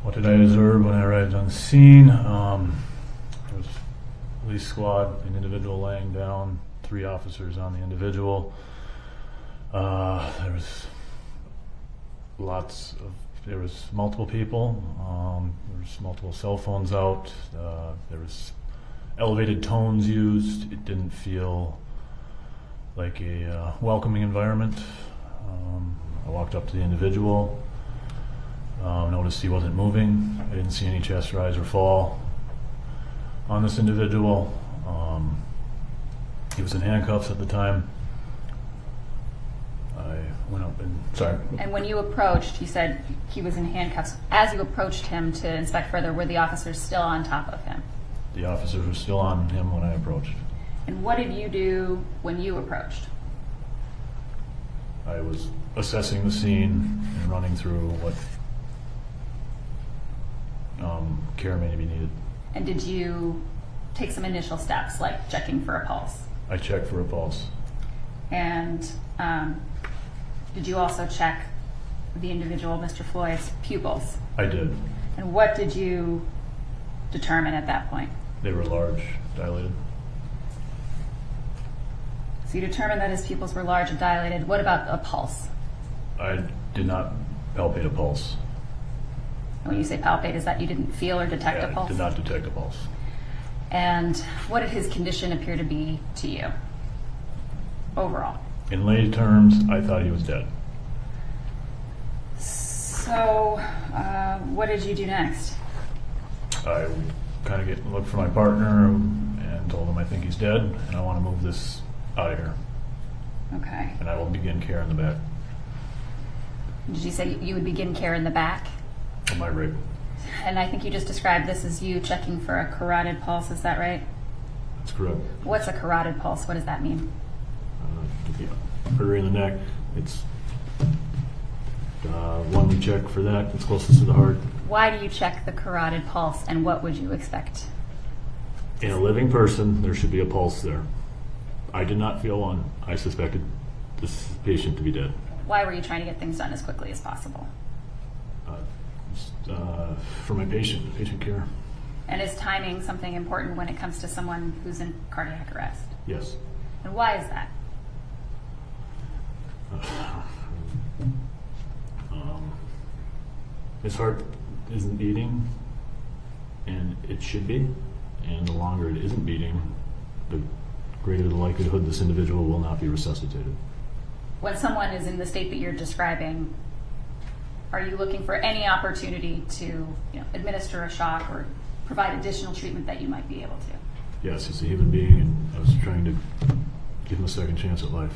What did I observe when I arrived on the scene? There was a police squad, an individual laying down, 3 officers on the individual. There was multiple people. There was multiple cell phones out. There was elevated tones used. It didn't feel like a welcoming environment. I walked up to the individual. Noticed he wasn't moving. I didn't see any chest rise or fall on this individual. He was in handcuffs at the time. I went up and, sorry. And when you approached, you said he was in handcuffs. As you approached him to inspect further, were the officers still on top of him? The officers were still on him when I approached. And what did you do when you approached? I was assessing the scene and running through what care may be needed. And did you take some initial steps, like checking for a pulse? I checked for a pulse. And did you also check the individual, Mr. Floyd's, pupils? I did. And what did you determine at that point? They were large, dilated. So you determined that his pupils were large and dilated. What about a pulse? I did not palpate a pulse. And when you say palpate, is that you didn't feel or detect a pulse? I did not detect a pulse. And what did his condition appear to be to you overall? In lay terms, I thought he was dead. So what did you do next? I kind of looked for my partner and told him I think he's dead and I want to move this out of here. Okay. And I will begin care in the back Did you say you would begin care in the back? of my rape. And I think you just described this as you checking for a carotid pulse, is that right? That's correct. What's a carotid pulse? What does that mean? The artery in the neck, it's one we check for that. It's closest to the heart. Why do you check the carotid pulse, and what would you expect? In a living person, there should be a pulse there. I did not feel one. I suspected this patient to be dead. Why were you trying to get things done as quickly as possible? For my patient care. And is timing something important when it comes to someone who's in cardiac arrest? Yes. And why is that? His heart isn't beating, and it should be, and the longer it isn't beating, the greater the likelihood this individual will not be resuscitated. When someone is in the state that you're describing, are you looking for any opportunity to administer a shock or provide additional treatment that you might be able to? Yes, he's a human being, and I was trying to give him a second chance at life.